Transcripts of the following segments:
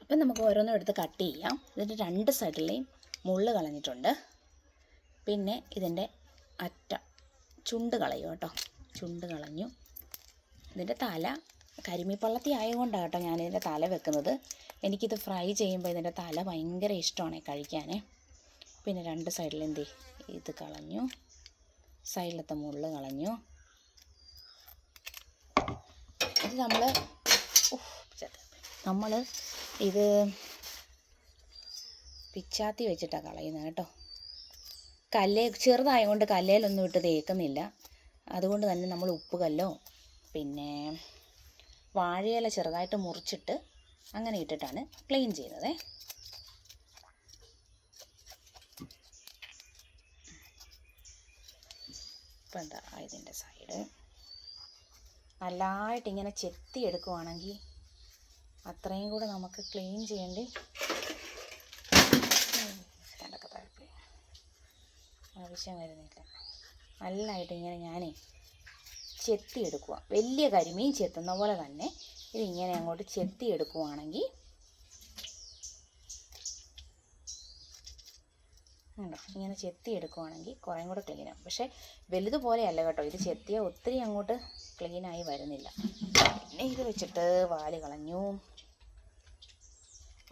അപ്പം നമുക്ക് ഓരോന്നും എടുത്ത് കട്ട് ചെയ്യാം. ഇതിൻ്റെ രണ്ട് സൈഡിലെയും മുള്ള് കളഞ്ഞിട്ടുണ്ട്. പിന്നെ ഇതിൻ്റെ ചുണ്ട് കളയും കേട്ടോ. ചുണ്ട് കളഞ്ഞു. ഇതിൻ്റെ തല കരിമീപ്പള്ളത്തി ആയതുകൊണ്ടാണ് കേട്ടോ ഞാനിതിൻ്റെ തല വെക്കുന്നത്. എനിക്കിത് ഫ്രൈ ചെയ്യുമ്പോൾ ഇതിൻ്റെ തല ഭയങ്കര ഇഷ്ടമാണ് കഴിക്കാൻ. പിന്നെ രണ്ട് സൈഡിൽ ഇത് കളഞ്ഞു. സൈഡിലത്തെ മുള്ള് കളഞ്ഞു. ഇത് നമ്മൾ ഇത് പിച്ചാത്തി വെച്ചിട്ടാണ് കളയുന്നത് കേട്ടോ. ചെറുതായതുകൊണ്ട് കല്ലേലൊന്നും ഇട്ട് തേക്കുന്നില്ല. അതുകൊണ്ട് തന്നെ നമ്മൾ ഉപ്പ് കല്ലോ പിന്നെ വാഴയില ചെറുതായിട്ട് മുറിച്ചിട്ട് അങ്ങനെ ഇട്ടിട്ടാണ് ക്ലീൻ ചെയ്യുന്നത്. ഇപ്പം എന്താ ഇതിൻ്റെ സൈഡ് നല്ലതായിട്ട് ഇങ്ങനെ ചെത്തി എടുക്കുവാണെങ്കിൽ അത്രയും കൂടെ നമുക്ക് ക്ലീൻ ചെയ്യേണ്ടി ആവശ്യം വരുന്നില്ല. നല്ലതായിട്ട് ഇങ്ങനെ ഞാൻ ചെത്തി എടുക്കുക. വലിയ കരിമീൻ ചെത്തുന്ന പോലെ തന്നെ ഇതിങ്ങനെ അങ്ങോട്ട് ചെത്തി എടുക്കുവാണെങ്കിൽ ഉണ്ടോ, ഇങ്ങനെ ചെത്തി എടുക്കുവാണെങ്കിൽ കുറേ കൂടെ ക്ലീനാകും. പക്ഷേ വലുതുപോലെയല്ല കേട്ടോ, ഇത് ചെത്തിയാൽ ഒത്തിരി അങ്ങോട്ട് ക്ലീനായി വരുന്നില്ല. പിന്നെ ഇത് വെച്ചിട്ട് വാല് കളഞ്ഞു.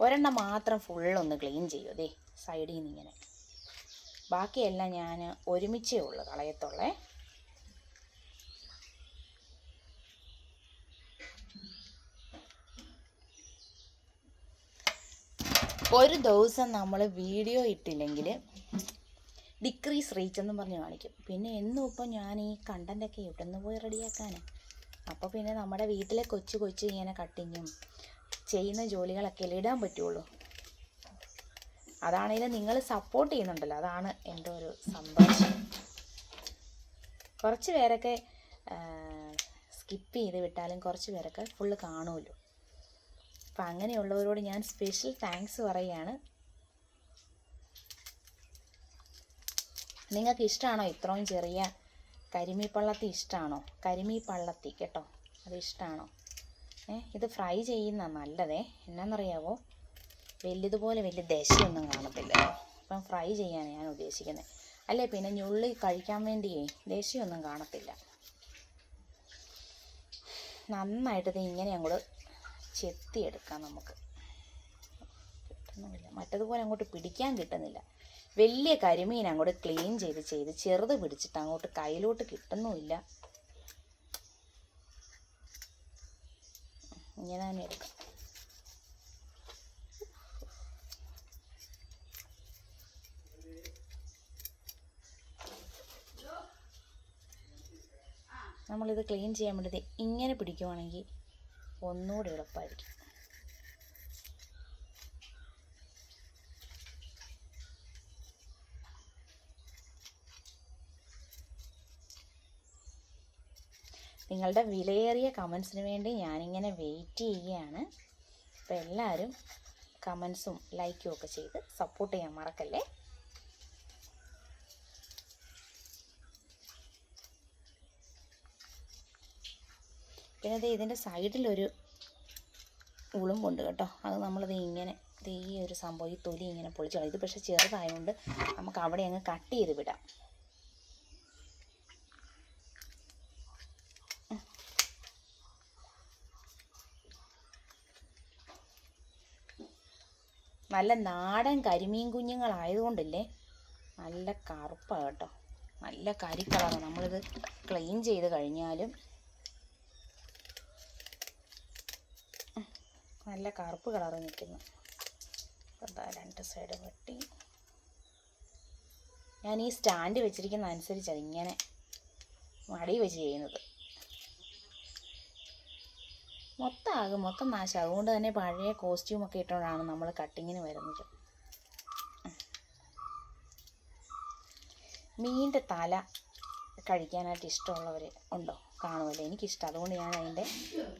ഒരെണ്ണം മാത്രം ഫുള്ളൊന്ന് ക്ലീൻ ചെയ്യും. അതേ സൈഡിൽ നിന്ന് ഇങ്ങനെ. ബാക്കിയെല്ലാം ഞാൻ ഒരുമിച്ചേ ഉള്ളൂ കളയത്തുള്ളേ. ഒരു ദിവസം നമ്മൾ വീഡിയോ ഇട്ടില്ലെങ്കിൽ ഡിക്രീസ് റീച്ച് എന്നും പറഞ്ഞ് കാണിക്കും. പിന്നെ എന്നും ഇപ്പം ഞാൻ ഈ കണ്ടൻ്റൊക്കെ ഇവിടെ നിന്ന് പോയി റെഡിയാക്കാൻ. അപ്പോൾ പിന്നെ നമ്മുടെ വീട്ടിലെ കൊച്ചു ഇങ്ങനെ കട്ടിങ്ങും ചെയ്യുന്ന ജോലികളൊക്കെ ഇടാൻ പറ്റുള്ളൂ. അതാണെങ്കിലും നിങ്ങൾ സപ്പോർട്ട് ചെയ്യുന്നുണ്ടല്ലോ, അതാണ് എൻ്റെ ഒരു സന്തോഷം. കുറച്ച് പേരൊക്കെ സ്കിപ്പ് ചെയ്ത് വിട്ടാലും കുറച്ച് പേരൊക്കെ ഫുള്ള് കാണുമല്ലോ. അപ്പം അങ്ങനെയുള്ളവരോട് ഞാൻ സ്പെഷ്യൽ താങ്ക്സ് പറയുകയാണ്. നിങ്ങൾക്ക് ഇഷ്ടമാണോ ഇത്രയും ചെറിയ കരിമീപ്പള്ളത്തി? ഇഷ്ടമാണോ കരിമീപ്പള്ളത്തി കേട്ടോ? അത് ഇഷ്ടമാണോ? ഇത് ഫ്രൈ ചെയ്യുന്ന നല്ലതേ. എന്നാണെന്നറിയാവോ, വലിയതുപോലെ വലിയ ദശയൊന്നും കാണത്തില്ല. അപ്പം ഫ്രൈ ചെയ്യാനാണ് ഞാൻ ഉദ്ദേശിക്കുന്നത്. അല്ലേ പിന്നെ ഞുള്ളി കഴിക്കാൻ വേണ്ടിയേ ദശയൊന്നും കാണത്തില്ല. നന്നായിട്ട് ഇങ്ങനെ അങ്ങോട്ട് ചെത്തിയെടുക്കാം നമുക്ക്. കിട്ടുന്നുമില്ല, മറ്റതുപോലെ അങ്ങോട്ട് പിടിക്കാൻ കിട്ടുന്നില്ല. വലിയ കരിമീൻ അങ്ങോട്ട് ക്ലീൻ ചെയ്ത് ചെറുത് പിടിച്ചിട്ട് അങ്ങോട്ട് കയ്യിലോട്ട് കിട്ടുന്നുമില്ല. ഇങ്ങനെ തന്നെ എടുക്കാം. നമ്മളിത് ക്ലീൻ ചെയ്യാൻ വേണ്ടി ഇങ്ങനെ പിടിക്കുവാണെങ്കിൽ ഒന്നുകൂടി എളുപ്പമായിരിക്കും. നിങ്ങളുടെ വിലയേറിയ കമൻസിന് വേണ്ടി ഞാനിങ്ങനെ വെയിറ്റ് ചെയ്യുകയാണ്. അപ്പോൾ എല്ലാവരും കമൻസും ലൈക്കും ഒക്കെ ചെയ്ത് സപ്പോർട്ട് ചെയ്യാൻ മറക്കല്ലേ. പിന്നെ ഇതിൻ്റെ സൈഡിലൊരു ഉളുമ്പുണ്ട് കേട്ടോ. അത് നമ്മളിത് ഇങ്ങനെ ഈ ഒരു സംഭവം ഈ തൊലി ഇങ്ങനെ പൊളിച്ചു കളയും. ഇത് പക്ഷേ ചെറുതായതുകൊണ്ട് നമുക്ക് അവിടെ അങ്ങ് കട്ട് ചെയ്ത് വിടാം. നല്ല നാടൻ കരിമീൻ കുഞ്ഞുങ്ങളായതുകൊണ്ടല്ലേ നല്ല കറുപ്പാണ് കേട്ടോ. നല്ല കരിക്കളറാണ്. നമ്മളിത് ക്ലീൻ ചെയ്ത് കഴിഞ്ഞാലും നല്ല കറുപ്പ് കളറ് നിൽക്കുന്നു. എന്താ രണ്ട് സൈഡ് വെട്ടി ഞാൻ ഈ സ്റ്റാൻഡ് വെച്ചിരിക്കുന്ന അനുസരിച്ചാണ് ഇങ്ങനെ മടി വെച്ച് ചെയ്യുന്നത്. മൊത്തം നാശം. അതുകൊണ്ട് തന്നെ പഴയ കോസ്റ്റ്യൂമൊക്കെ ഇട്ടുകൊണ്ടാണ് നമ്മൾ കട്ടിങ്ങിന് വരുന്നത്. മീനിൻ്റെ തല കഴിക്കാനായിട്ട് ഇഷ്ടമുള്ളവർ ഉണ്ടോ? കാണുമല്ലോ. എനിക്കിഷ്ടം. അതുകൊണ്ട് ഞാൻ അതിൻ്റെ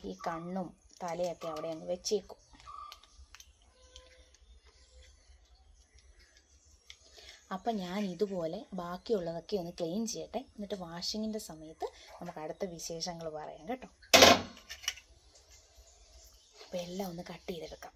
ഈ കണ്ണും തലയൊക്കെ അവിടെ അങ്ങ് വെച്ചേക്കും. അപ്പം ഞാൻ ഇതുപോലെ ബാക്കിയുള്ളതൊക്കെ ഒന്ന് ക്ലീൻ ചെയ്യട്ടെ. എന്നിട്ട് വാഷിങ്ങിൻ്റെ സമയത്ത് നമുക്ക് അടുത്ത വിശേഷങ്ങൾ പറയാം കേട്ടോ. അപ്പോൾ എല്ലാം ഒന്ന് കട്ട് ചെയ്തെടുക്കാം.